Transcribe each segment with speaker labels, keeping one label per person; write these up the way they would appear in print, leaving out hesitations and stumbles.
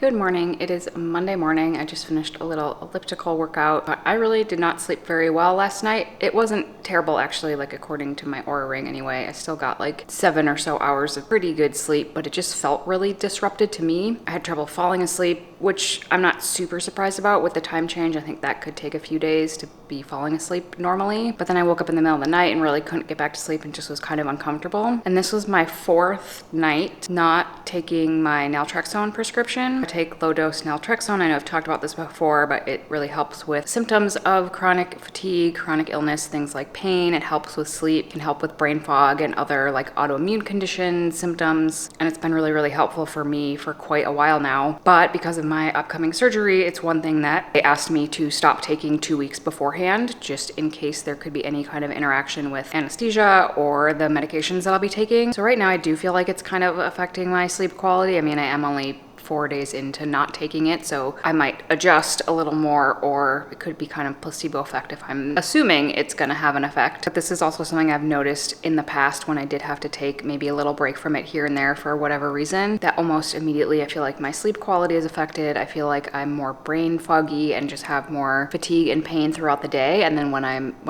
Speaker 1: Good morning. It is Monday morning. I just finished a little elliptical workout, but I really did not sleep very well last night. It wasn't terrible actually, like according to my Oura ring anyway. I still got like 7 or so hours of pretty good sleep, but it just felt really disrupted to me. I had trouble falling asleep, which I'm not super surprised about with the time change. I think that could take a few days to be falling asleep normally. But then I woke up in the middle of the night and really couldn't get back to sleep and just was kind of uncomfortable. And this was my 4th night not taking my naltrexone prescription. I take low-dose naltrexone. I know I've talked about this before, but it really helps with symptoms of chronic fatigue, chronic illness, things like pain. It helps with sleep, can help with brain fog and other like autoimmune condition symptoms. And it's been really, really helpful for me for quite a while now. But because of my upcoming surgery, it's one thing that they asked me to stop taking 2 weeks beforehand, just in case there could be any kind of interaction with anesthesia or the medications that I'll be taking. So right now I do feel like it's kind of affecting my sleep quality. I mean, I am only 4 days into not taking it, so I might adjust a little more, or it could be kind of placebo effect if I'm assuming it's gonna have an effect. But this is also something I've noticed in the past when I did have to take maybe a little break from it here and there for whatever reason, that almost immediately I feel like my sleep quality is affected. I feel like I'm more brain foggy and just have more fatigue and pain throughout the day. And then when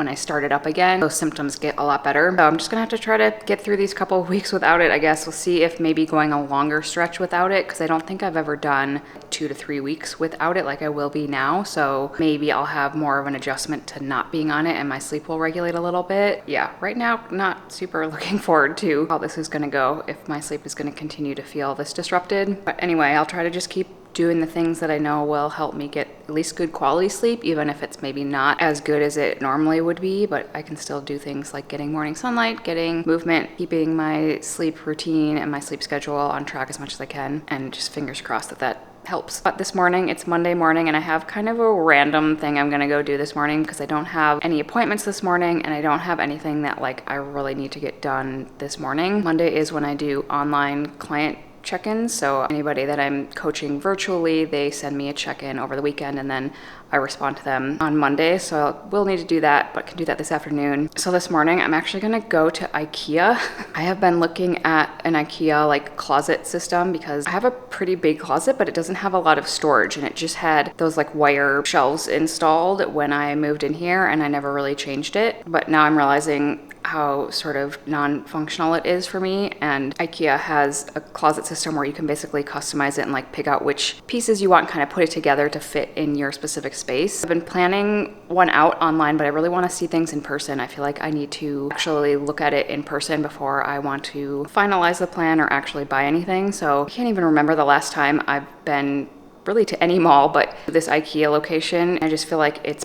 Speaker 1: I start it up again, those symptoms get a lot better. So I'm just gonna have to try to get through these couple of weeks without it, I guess. We'll see if maybe going a longer stretch without it, because I don't think I've ever done 2 to 3 weeks without it like I will be now. So maybe I'll have more of an adjustment to not being on it and my sleep will regulate a little bit. Yeah, right now, not super looking forward to how this is gonna go, if my sleep is gonna continue to feel this disrupted. But anyway, I'll try to just keep doing the things that I know will help me get at least good quality sleep, even if it's maybe not as good as it normally would be, but I can still do things like getting morning sunlight, getting movement, keeping my sleep routine and my sleep schedule on track as much as I can, and just fingers crossed that that helps. But this morning, it's Monday morning, and I have kind of a random thing I'm gonna go do this morning because I don't have any appointments this morning and I don't have anything that like I really need to get done this morning. Monday is when I do online client check-ins. So anybody that I'm coaching virtually, they send me a check-in over the weekend and then I respond to them on Monday. So I will need to do that, but can do that this afternoon. So this morning, I'm actually gonna go to IKEA. I have been looking at an IKEA like closet system because I have a pretty big closet, but it doesn't have a lot of storage, and it just had those like wire shelves installed when I moved in here and I never really changed it. But now I'm realizing how sort of non-functional it is for me, and IKEA has a closet system where you can basically customize it and like pick out which pieces you want and kind of put it together to fit in your specific space. I've been planning one out online, but I really want to see things in person. I feel like I need to actually look at it in person before I want to finalize the plan or actually buy anything. So I can't even remember the last time I've been really to any mall, but this IKEA location, I just feel like it's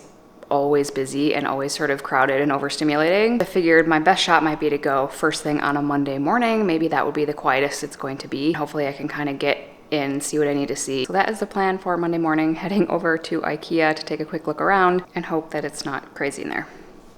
Speaker 1: always busy and always sort of crowded and overstimulating. I figured my best shot might be to go first thing on a Monday morning. Maybe that would be the quietest it's going to be. Hopefully I can kind of get in, see what I need to see. So that is the plan for Monday morning, heading over to IKEA to take a quick look around and hope that it's not crazy in there.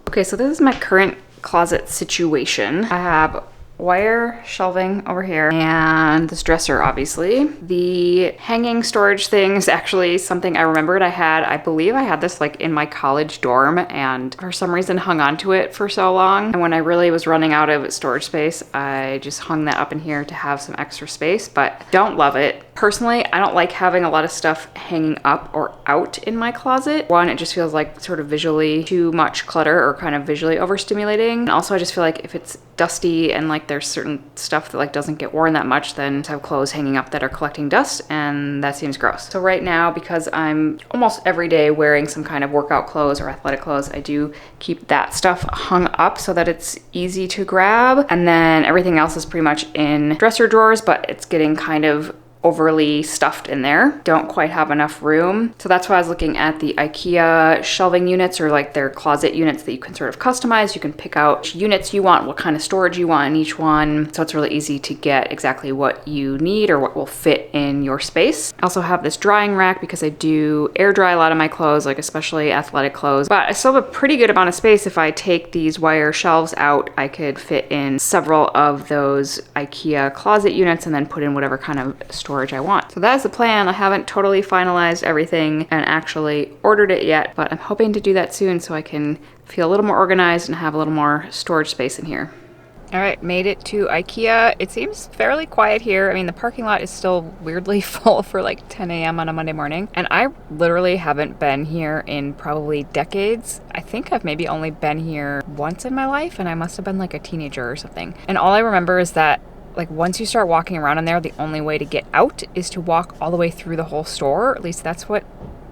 Speaker 1: Okay, so this is my current closet situation. I have wire shelving over here and this dresser, obviously. The hanging storage thing is actually something I remembered I had. I believe I had this like in my college dorm and for some reason hung on to it for so long. And when I really was running out of storage space, I just hung that up in here to have some extra space, but don't love it. Personally, I don't like having a lot of stuff hanging up or out in my closet. One, it just feels like sort of visually too much clutter or kind of visually overstimulating. And also I just feel like if it's dusty and like there's certain stuff that like doesn't get worn that much, then to have clothes hanging up that are collecting dust, and that seems gross. So right now, because I'm almost every day wearing some kind of workout clothes or athletic clothes, I do keep that stuff hung up so that it's easy to grab. And then everything else is pretty much in dresser drawers, but it's getting kind of overly stuffed in there. Don't quite have enough room. So that's why I was looking at the IKEA shelving units, or like their closet units that you can sort of customize. You can pick out which units you want, what kind of storage you want in each one. So it's really easy to get exactly what you need or what will fit in your space. I also have this drying rack because I do air dry a lot of my clothes, like especially athletic clothes. But I still have a pretty good amount of space. If I take these wire shelves out, I could fit in several of those IKEA closet units and then put in whatever kind of storage I want. So that's the plan. I haven't totally finalized everything and actually ordered it yet, but I'm hoping to do that soon so I can feel a little more organized and have a little more storage space in here. All right, made it to IKEA. It seems fairly quiet here. I mean, the parking lot is still weirdly full for like 10 a.m. on a Monday morning. And I literally haven't been here in probably decades. I think I've maybe only been here once in my life, and I must have been like a teenager or something. And all I remember is that like once you start walking around in there, the only way to get out is to walk all the way through the whole store. At least that's what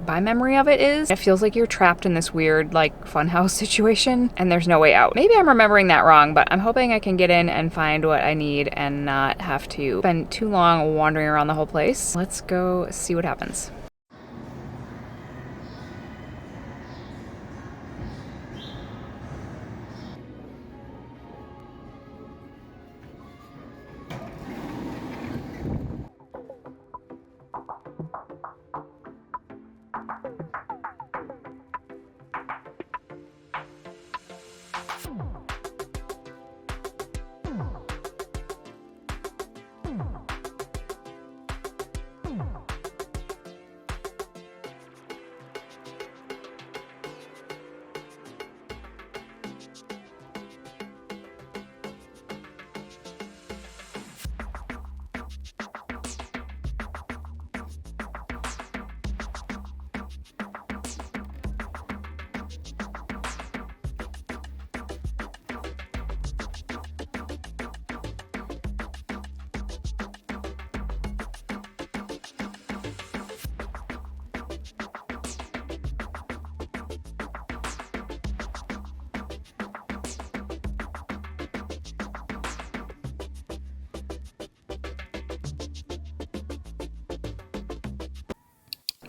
Speaker 1: my memory of it is. It feels like you're trapped in this weird like funhouse situation and there's no way out. Maybe I'm remembering that wrong, but I'm hoping I can get in and find what I need and not have to spend too long wandering around the whole place. Let's go see what happens.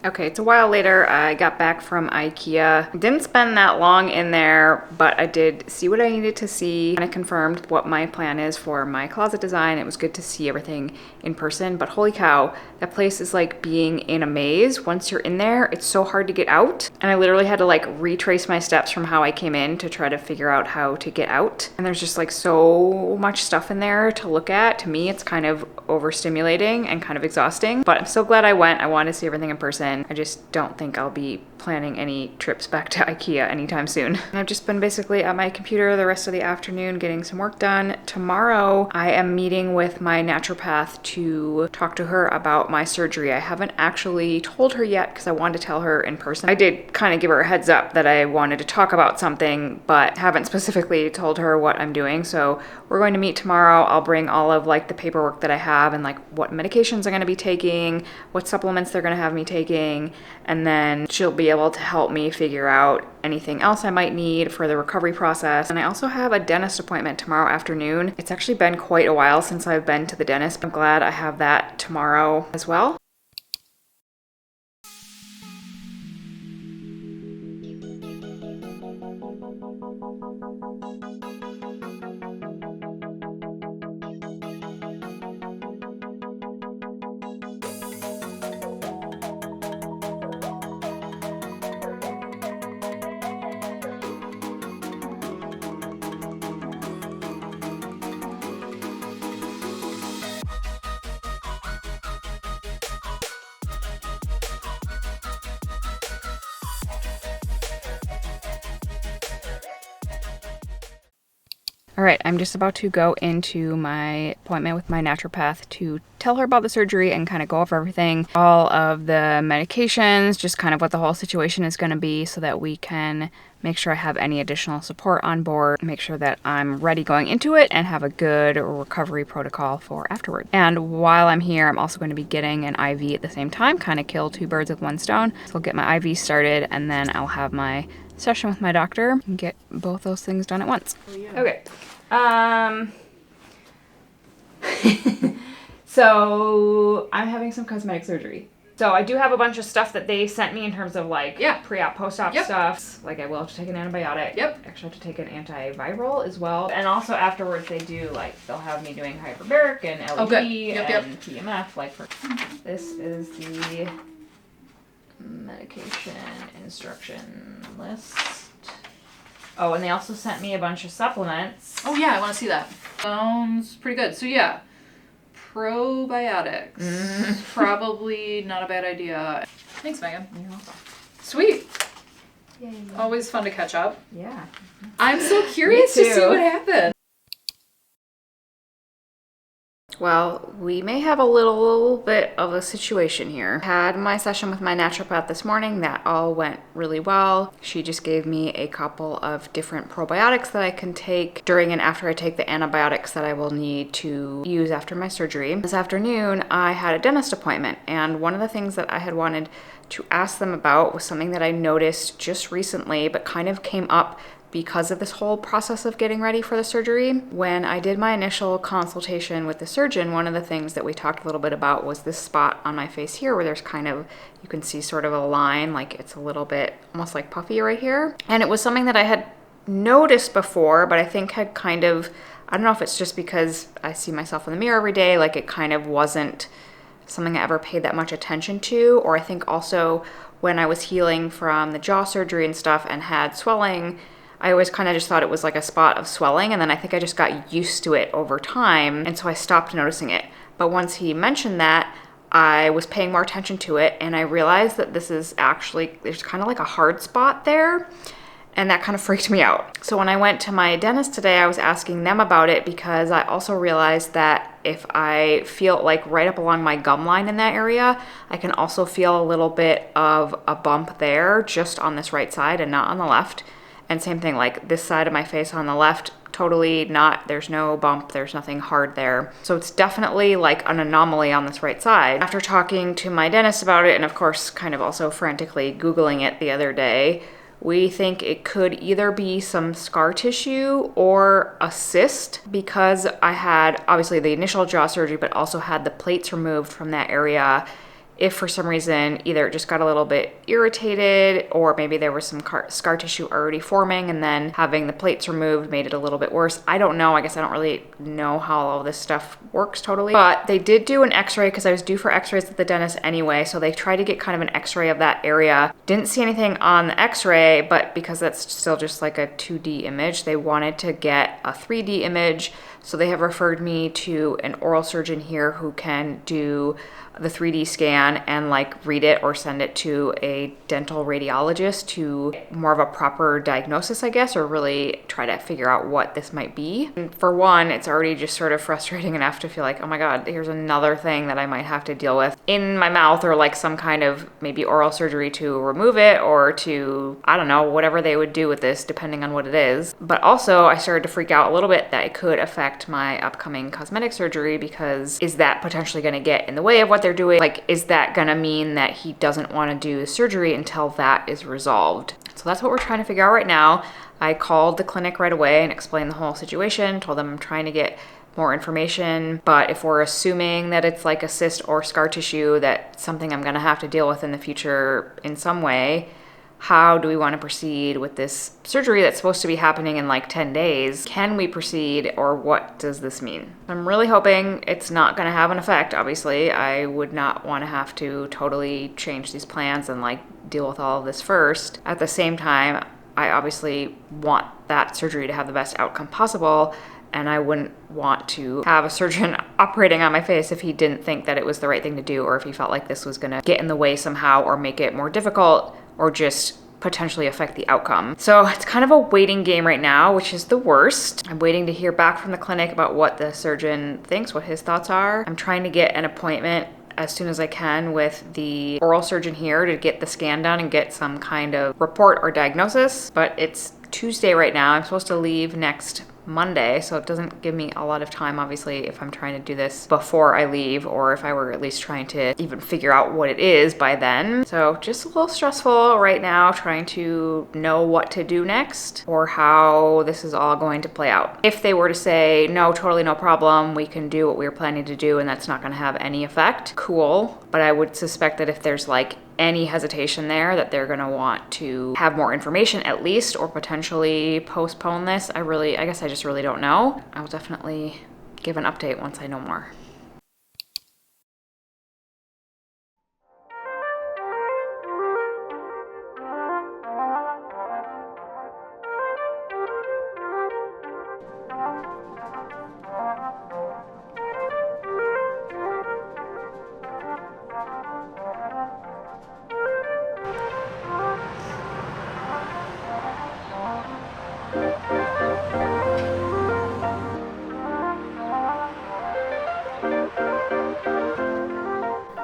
Speaker 1: Okay, it's a while later. I got back from IKEA. Didn't spend that long in there, but I did see what I needed to see. And I confirmed what my plan is for my closet design. It was good to see everything in person, but holy cow, that place is like being in a maze. Once you're in there, it's so hard to get out. And I literally had to like retrace my steps from how I came in to try to figure out how to get out. And there's just like so much stuff in there to look at. To me, it's kind of overstimulating and kind of exhausting, but I'm so glad I went. I wanted to see everything in person. I just don't think I'll be planning any trips back to IKEA anytime soon. I've just been basically at my computer the rest of the afternoon getting some work done. Tomorrow, I am meeting with my naturopath to talk to her about my surgery. I haven't actually told her yet because I wanted to tell her in person. I did kind of give her a heads up that I wanted to talk about something, but haven't specifically told her what I'm doing. So we're going to meet tomorrow. I'll bring all of like the paperwork that I have and like what medications I'm going to be taking, what supplements they're going to have me taking, and then she'll be able to help me figure out anything else I might need for the recovery process. And I also have a dentist appointment tomorrow afternoon. It's actually been quite a while since I've been to the dentist. I'm glad I have that tomorrow as well. All right, I'm just about to go into my appointment with my naturopath to tell her about the surgery and kind of go over everything, all of the medications, just kind of what the whole situation is going to be so that we can make sure I have any additional support on board, make sure that I'm ready going into it and have a good recovery protocol for afterward. And while I'm here, I'm also going to be getting an IV at the same time, kind of kill two birds with one stone. So I'll get my IV started and then I'll have my session with my doctor and get both those things done at once. Okay. So I'm having some cosmetic surgery. So I do have a bunch of stuff that they sent me in terms of like pre-op, post-op stuff. Like I will have to take an antibiotic. Yep. Actually have to take an antiviral as well. And also afterwards they do like, they'll have me doing hyperbaric and LED and PMF. Like for this is the medication instruction list. Oh, and they also sent me a bunch of supplements.
Speaker 2: Oh yeah, I want to see that. Sounds pretty good. So yeah, probiotics. Probably not a bad idea. Thanks, Megan.
Speaker 1: You're welcome.
Speaker 2: Sweet.
Speaker 1: Yay.
Speaker 2: Always fun to catch up.
Speaker 1: Yeah.
Speaker 2: I'm so curious to see what happened.
Speaker 1: Well, we may have a little bit of a situation here. I had my session with my naturopath this morning. That all went really well. She just gave me a couple of different probiotics that I can take during and after I take the antibiotics that I will need to use after my surgery. This afternoon, I had a dentist appointment, and one of the things that I had wanted to ask them about was something that I noticed just recently, but kind of came up because of this whole process of getting ready for the surgery. When I did my initial consultation with the surgeon, one of the things that we talked a little bit about was this spot on my face here where there's kind of, you can see sort of a line, like it's a little bit almost like puffy right here. And it was something that I had noticed before, but I think had kind of, I don't know if it's just because I see myself in the mirror every day, like it kind of wasn't something I ever paid that much attention to. Or I think also when I was healing from the jaw surgery and stuff and had swelling, I always kind of just thought it was like a spot of swelling, and then I think I just got used to it over time, and so I stopped noticing it. But once he mentioned that, I was paying more attention to it, and I realized that this is actually, there's kind of like a hard spot there, and that kind of freaked me out. So when I went to my dentist today, I was asking them about it because I also realized that if I feel like right up along my gum line in that area, I can also feel a little bit of a bump there just on this right side and not on the left. And same thing, like this side of my face on the left, totally not, there's no bump, there's nothing hard there. So it's definitely like an anomaly on this right side. After talking to my dentist about it, and of course kind of also frantically Googling it the other day, we think it could either be some scar tissue or a cyst, because I had obviously the initial jaw surgery, but also had the plates removed from that area. If for some reason either it just got a little bit irritated, or maybe there was some scar tissue already forming and then having the plates removed made it a little bit worse. I don't know. I guess I don't really know how all this stuff works totally. But they did do an x-ray because I was due for x-rays at the dentist anyway. So they tried to get kind of an x-ray of that area. Didn't see anything on the x-ray, but because that's still just like a 2D image, they wanted to get a 3D image. So they have referred me to an oral surgeon here who can do the 3D scan and like read it or send it to a dental radiologist to more of a proper diagnosis, I guess, or really try to figure out what this might be. And for one, it's already just sort of frustrating enough to feel like, oh my God, here's another thing that I might have to deal with in my mouth, or like some kind of maybe oral surgery to remove it, or to, I don't know, whatever they would do with this depending on what it is. But also I started to freak out a little bit that it could affect my upcoming cosmetic surgery, because is that potentially going to get in the way of what they're doing? Like, is that gonna mean that he doesn't want to do the surgery until that is resolved? So that's what we're trying to figure out right now. I called the clinic right away and explained the whole situation, told them I'm trying to get more information, but if we're assuming that it's like a cyst or scar tissue, that's something I'm gonna have to deal with in the future in some way. How do we want to proceed with this surgery that's supposed to be happening in like 10 days? Can we proceed, or what does this mean? I'm really hoping it's not going to have an effect. Obviously, I would not want to have to totally change these plans and like deal with all of this first. At the same time, I obviously want that surgery to have the best outcome possible, and I wouldn't want to have a surgeon operating on my face if he didn't think that it was the right thing to do, or if he felt like this was going to get in the way somehow or make it more difficult, or just potentially affect the outcome. So it's kind of a waiting game right now, which is the worst. I'm waiting to hear back from the clinic about what the surgeon thinks, what his thoughts are. I'm trying to get an appointment as soon as I can with the oral surgeon here to get the scan done and get some kind of report or diagnosis, but it's Tuesday right now. I'm supposed to leave next Monday, so it doesn't give me a lot of time, obviously, if I'm trying to do this before I leave, or if I were at least trying to even figure out what it is by then. So just a little stressful right now, trying to know what to do next or how this is all going to play out. If they were to say, no, totally no problem, we can do what we were planning to do and that's not going to have any effect, cool. But I would suspect that if there's like any hesitation there, that they're gonna want to have more information at least, or potentially postpone this. I guess I just really don't know. I'll definitely give an update once I know more.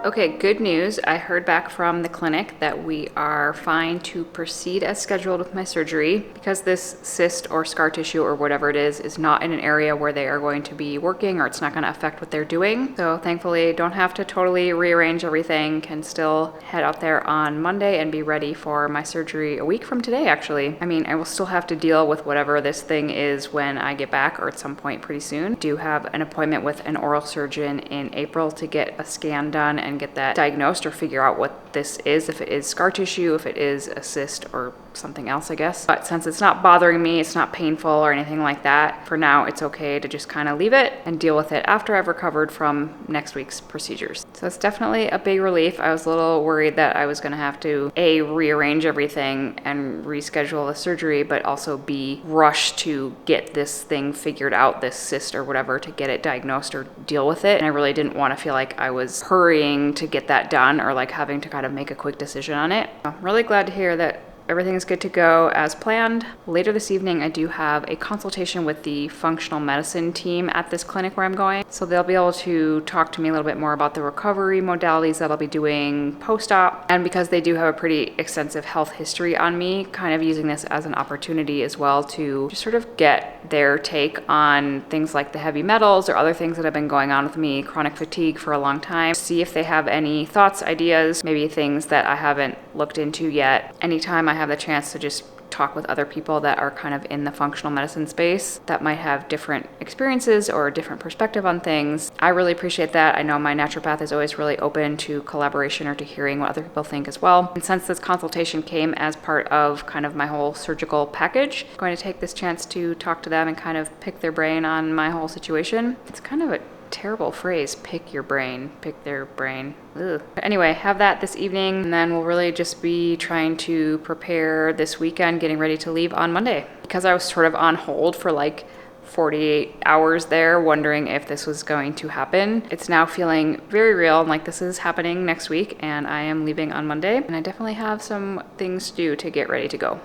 Speaker 1: Okay, good news. I heard back from the clinic that we are fine to proceed as scheduled with my surgery because this cyst or scar tissue or whatever it is not in an area where they are going to be working, or it's not going to affect what they're doing. So thankfully, don't have to totally rearrange everything, can still head out there on Monday and be ready for my surgery a week from today, actually. I mean, I will still have to deal with whatever this thing is when I get back, or at some point pretty soon. I do have an appointment with an oral surgeon in April to get a scan done and get that diagnosed or figure out what this is, if it is scar tissue, if it is a cyst or something else, I guess. But since it's not bothering me, it's not painful or anything like that, for now it's okay to just kind of leave it and deal with it after I've recovered from next week's procedures. So it's definitely a big relief. I was a little worried that I was going to have to A, rearrange everything and reschedule the surgery, but also B, rush to get this thing figured out, this cyst or whatever, to get it diagnosed or deal with it. And I really didn't want to feel like I was hurrying to get that done or like having to kind of make a quick decision on it. I'm really glad to hear that everything is good to go as planned. Later this evening, I do have a consultation with the functional medicine team at this clinic where I'm going. So they'll be able to talk to me a little bit more about the recovery modalities that I'll be doing post-op. And because they do have a pretty extensive health history on me, kind of using this as an opportunity as well to just sort of get their take on things like the heavy metals or other things that have been going on with me, chronic fatigue for a long time. See if they have any thoughts, ideas, maybe things that I haven't looked into yet. Anytime I have the chance to just talk with other people that are kind of in the functional medicine space that might have different experiences or a different perspective on things, I really appreciate that. I know my naturopath is always really open to collaboration or to hearing what other people think as well. And since this consultation came as part of kind of my whole surgical package, I'm going to take this chance to talk to them and kind of pick their brain on my whole situation. It's kind of a terrible phrase, pick their brain. Ugh. Anyway, have that this evening, and then we'll really just be trying to prepare this weekend, getting ready to leave on Monday. Because I was sort of on hold for like 48 hours there, wondering if this was going to happen. It's now feeling very real, and like this is happening next week, and I am leaving on Monday, and I definitely have some things to do to get ready to go.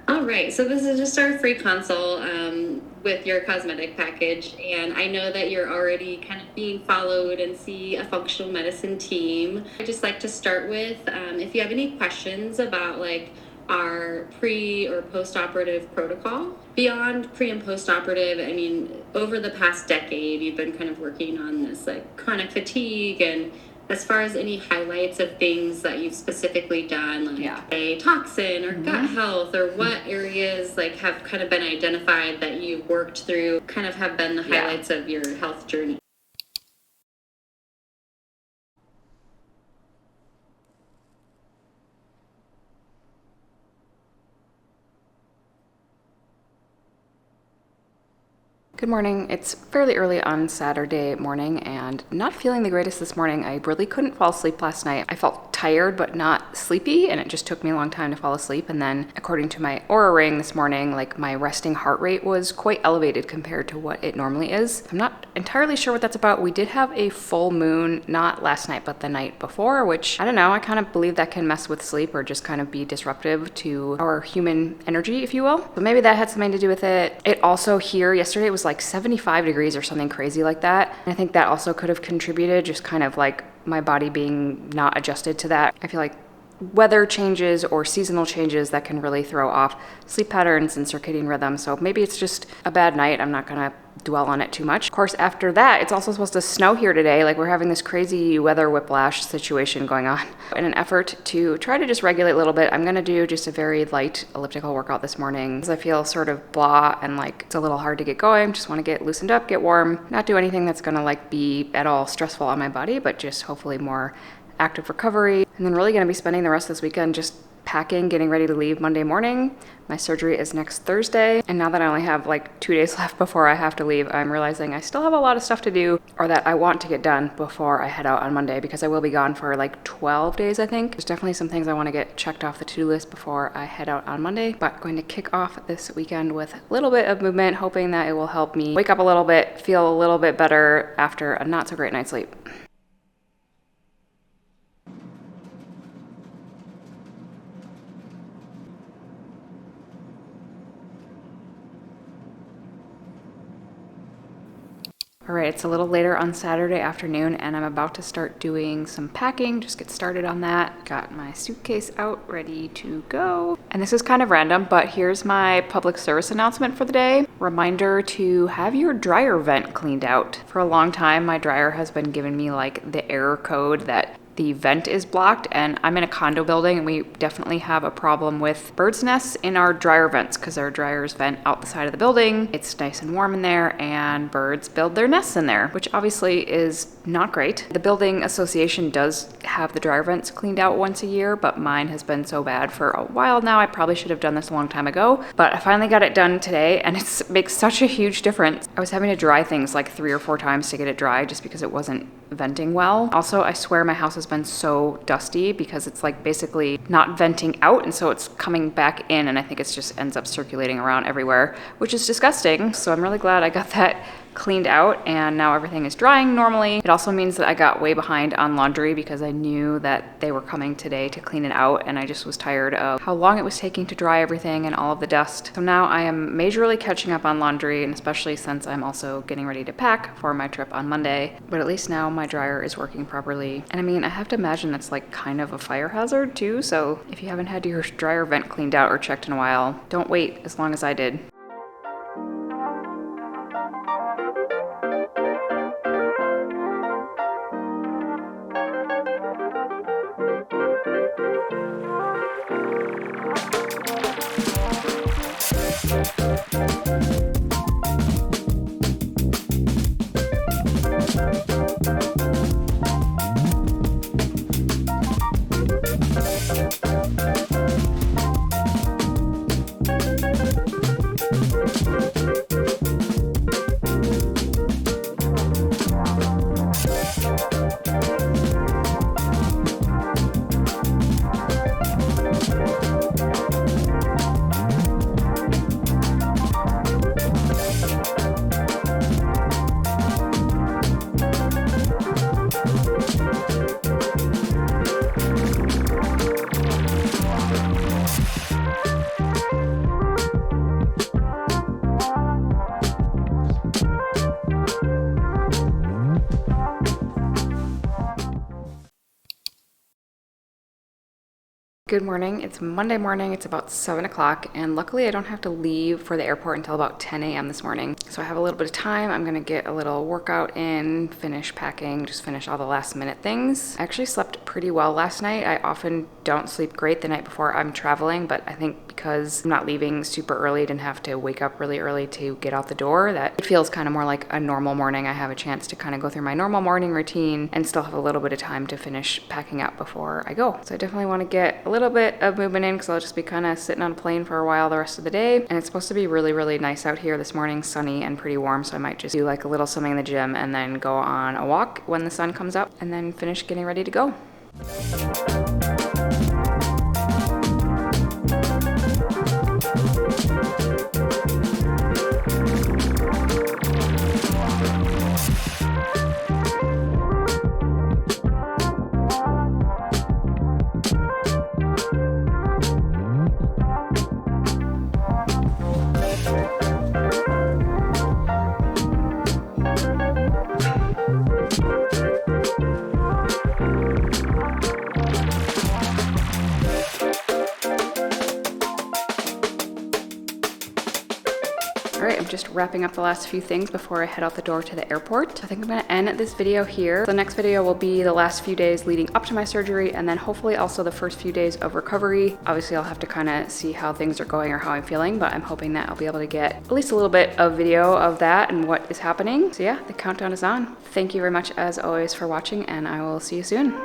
Speaker 3: All right, so this is just our free consult with your cosmetic package, and I know that you're already kind of being followed and see a functional medicine team. I'd just like to start with if you have any questions about like our pre or post-operative protocol. Beyond pre and post-operative, I mean, over the past decade, you've been kind of working on this like chronic fatigue, and as far as any highlights of things that you've specifically done, like a toxin or gut health, or what areas like have kind of been identified that you've worked through, kind of have been the highlights of your health journey?
Speaker 1: Good morning. It's fairly early on Saturday morning and not feeling the greatest this morning. I really couldn't fall asleep last night. I felt tired but not sleepy, and it just took me a long time to fall asleep. And then according to my Aura ring this morning, like my resting heart rate was quite elevated compared to what it normally is. I'm not entirely sure what that's about. We did have a full moon, not last night, but the night before, which I don't know. I kind of believe that can mess with sleep or just kind of be disruptive to our human energy, if you will. But maybe that had something to do with it. It also here yesterday it was like 75 degrees or something crazy like that. And I think that also could have contributed, just kind of like my body being not adjusted to that. I feel like weather changes or seasonal changes that can really throw off sleep patterns and circadian rhythm. So maybe it's just a bad night. I'm not gonna dwell on it too much. Of course, after that, it's also supposed to snow here today. Like we're having this crazy weather whiplash situation going on. In an effort to try to just regulate a little bit, I'm gonna do just a very light elliptical workout this morning because I feel sort of blah and like it's a little hard to get going. Just wanna get loosened up, get warm, not do anything that's gonna like be at all stressful on my body, but just hopefully more active recovery. And then really gonna be spending the rest of this weekend just packing, getting ready to leave Monday morning. My surgery is next Thursday. And now that I only have like 2 days left before I have to leave, I'm realizing I still have a lot of stuff to do, or that I want to get done before I head out on Monday, because I will be gone for like 12 days, I think. There's definitely some things I want to get checked off the to-do list before I head out on Monday, but going to kick off this weekend with a little bit of movement, hoping that it will help me wake up a little bit, feel a little bit better after a not so great night's sleep. All right, it's a little later on Saturday afternoon and I'm about to start doing some packing, just get started on that. Got my suitcase out, ready to go. And this is kind of random, but here's my public service announcement for the day. Reminder to have your dryer vent cleaned out. For a long time, my dryer has been giving me like the error code that the vent is blocked, and I'm in a condo building and we definitely have a problem with birds' nests in our dryer vents because our dryers vent out the side of the building. It's nice and warm in there and birds build their nests in there, which obviously is not great. The building association does have the dryer vents cleaned out once a year, but mine has been so bad for a while now. I probably should have done this a long time ago, but I finally got it done today and it makes such a huge difference. I was having to dry things like 3 or 4 times to get it dry just because it wasn't venting well. Also, I swear my house has been so dusty because it's like basically not venting out, and so it's coming back in, and I think it just ends up circulating around everywhere, which is disgusting. So I'm really glad I got that cleaned out and now everything is drying normally. It also means that I got way behind on laundry because I knew that they were coming today to clean it out and I just was tired of how long it was taking to dry everything and all of the dust. So now I am majorly catching up on laundry, and especially since I'm also getting ready to pack for my trip on Monday. But at least now my dryer is working properly. And I mean, I have to imagine that's like kind of a fire hazard too. So if you haven't had your dryer vent cleaned out or checked in a while, don't wait as long as I did. Good morning. It's Monday morning. It's about 7 o'clock, and luckily I don't have to leave for the airport until about 10 a.m. this morning. So I have a little bit of time. I'm gonna get a little workout in, finish packing, just finish all the last minute things. I actually slept pretty well last night. I often don't sleep great the night before I'm traveling, but I think because I'm not leaving super early, didn't have to wake up really early to get out the door, that it feels kind of more like a normal morning. I have a chance to kind of go through my normal morning routine and still have a little bit of time to finish packing up before I go. So I definitely want to get a little bit of movement in because I'll just be kind of sitting on a plane for a while the rest of the day. And it's supposed to be really, really nice out here this morning, sunny and pretty warm. So I might just do like a little swimming in the gym and then go on a walk when the sun comes up and then finish getting ready to go. All right, I'm just wrapping up the last few things before I head out the door to the airport. I think I'm gonna end this video here. The next video will be the last few days leading up to my surgery, and then hopefully also the first few days of recovery. Obviously, I'll have to kind of see how things are going or how I'm feeling, but I'm hoping that I'll be able to get at least a little bit of video of that and what is happening. So yeah, the countdown is on. Thank you very much as always for watching, and I will see you soon.